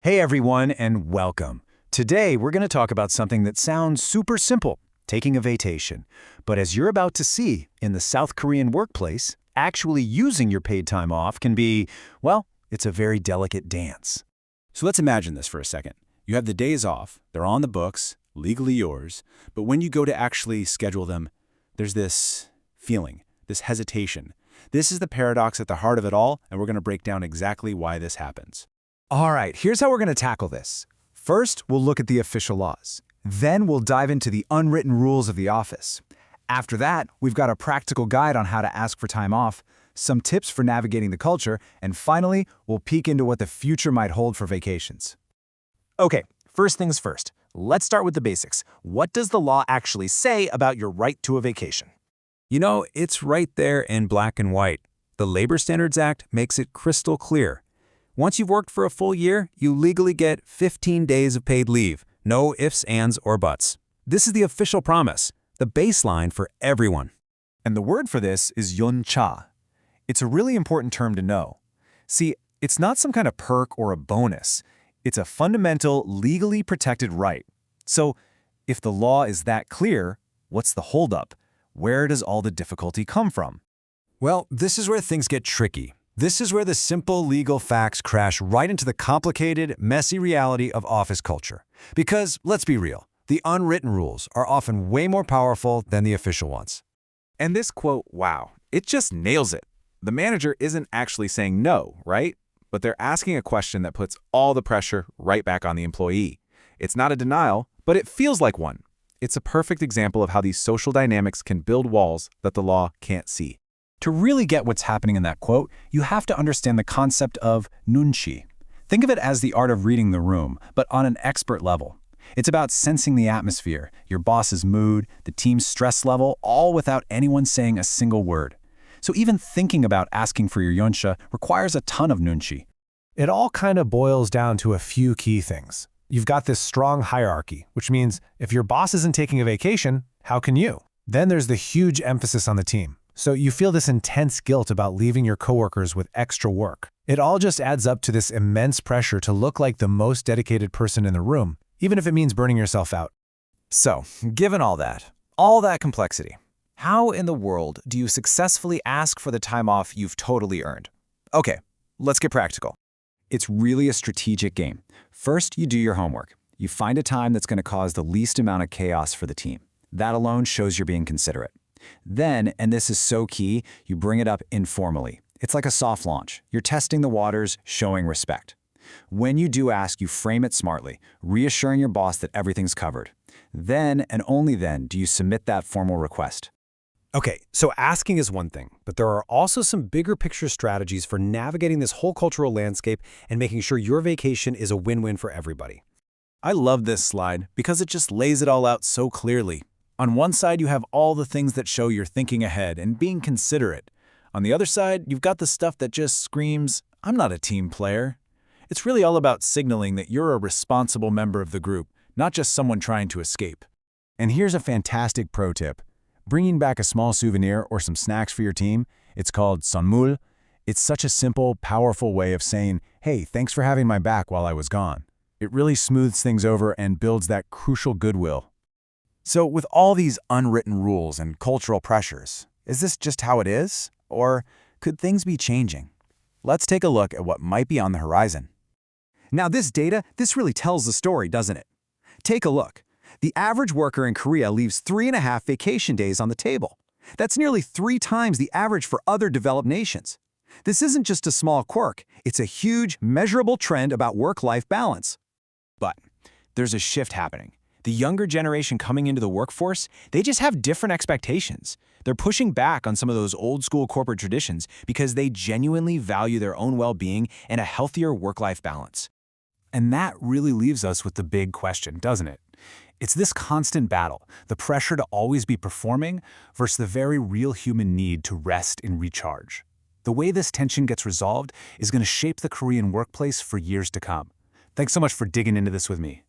Hey everyone, and welcome. Today we're going to talk about something that sounds super simple, taking a vacation. But as you're about to see, in the South Korean workplace, actually using your paid time off can be, well, it's a very delicate dance. So let's imagine this for a second. You have the days off, they're on the books, legally yours, but when you go to actually schedule them, there's this feeling, this hesitation. This is the paradox at the heart of it all, and we're going to break down exactly why this happens. All right, here's how we're going to tackle this. First, we'll look at the official laws. Then we'll dive into the unwritten rules of the office. After that, we've got a practical guide on how to ask for time off, some tips for navigating the culture, and finally, we'll peek into what the future might hold for vacations. Okay, first things first. Let's start with the basics. What does the law actually say about your right to a vacation? You know, it's right there in black and white. The Labor Standards Act makes it crystal clear. Once you've worked for a full year, you legally get 15 days of paid leave. No ifs, ands, or buts. This is the official promise, the baseline for everyone. And the word for this is yoncha. It's a really important term to know. See, it's not some kind of perk or a bonus. It's a fundamental, legally protected right. So, if the law is that clear, what's the holdup? Where does all the difficulty come from? Well, this is where things get tricky. This is where the simple legal facts crash right into the complicated, messy reality of office culture. Because, let's be real, the unwritten rules are often way more powerful than the official ones. And this quote, wow, it just nails it. The manager isn't actually saying no, right? But they're asking a question that puts all the pressure right back on the employee. It's not a denial, but it feels like one. It's a perfect example of how these social dynamics can build walls that the law can't see. To really get what's happening in that quote, you have to understand the concept of nunchi. Think of it as the art of reading the room, but on an expert level. It's about sensing the atmosphere, your boss's mood, the team's stress level, all without anyone saying a single word. So even thinking about asking for your yonsha requires a ton of nunchi. It all kind of boils down to a few key things. You've got this strong hierarchy, which means if your boss isn't taking a vacation, how can you? Then there's the huge emphasis on the team. So you feel this intense guilt about leaving your coworkers with extra work. It all just adds up to this immense pressure to look like the most dedicated person in the room, even if it means burning yourself out. So, given all that complexity, how in the world do you successfully ask for the time off you've totally earned? Okay, let's get practical. It's really a strategic game. First, you do your homework. You find a time that's going to cause the least amount of chaos for the team. That alone shows you're being considerate. Then, and this is so key, you bring it up informally. It's like a soft launch. You're testing the waters, showing respect. When you do ask, you frame it smartly, reassuring your boss that everything's covered. Then, and only then, do you submit that formal request. Okay, so asking is one thing, but there are also some bigger picture strategies for navigating this whole cultural landscape and making sure your vacation is a win-win for everybody. I love this slide because it just lays it all out so clearly. On one side, you have all the things that show you're thinking ahead and being considerate. On the other side, you've got the stuff that just screams, I'm not a team player. It's really all about signaling that you're a responsible member of the group, not just someone trying to escape. And here's a fantastic pro tip. Bringing back a small souvenir or some snacks for your team, it's called 선물. It's such a simple, powerful way of saying, hey, thanks for having my back while I was gone. It really smooths things over and builds that crucial goodwill. So with all these unwritten rules and cultural pressures, is this just how it is? Or could things be changing? Let's take a look at what might be on the horizon. Now this really tells the story, doesn't it? Take a look. The average worker in Korea leaves 3.5 vacation days on the table. That's nearly 3 times the average for other developed nations. This isn't just a small quirk, it's a huge, measurable trend about work-life balance. But there's a shift happening. The younger generation coming into the workforce, they just have different expectations. They're pushing back on some of those old-school corporate traditions because they genuinely value their own well-being and a healthier work-life balance. And that really leaves us with the big question, doesn't it? It's this constant battle, the pressure to always be performing versus the very real human need to rest and recharge. The way this tension gets resolved is going to shape the Korean workplace for years to come. Thanks so much for digging into this with me.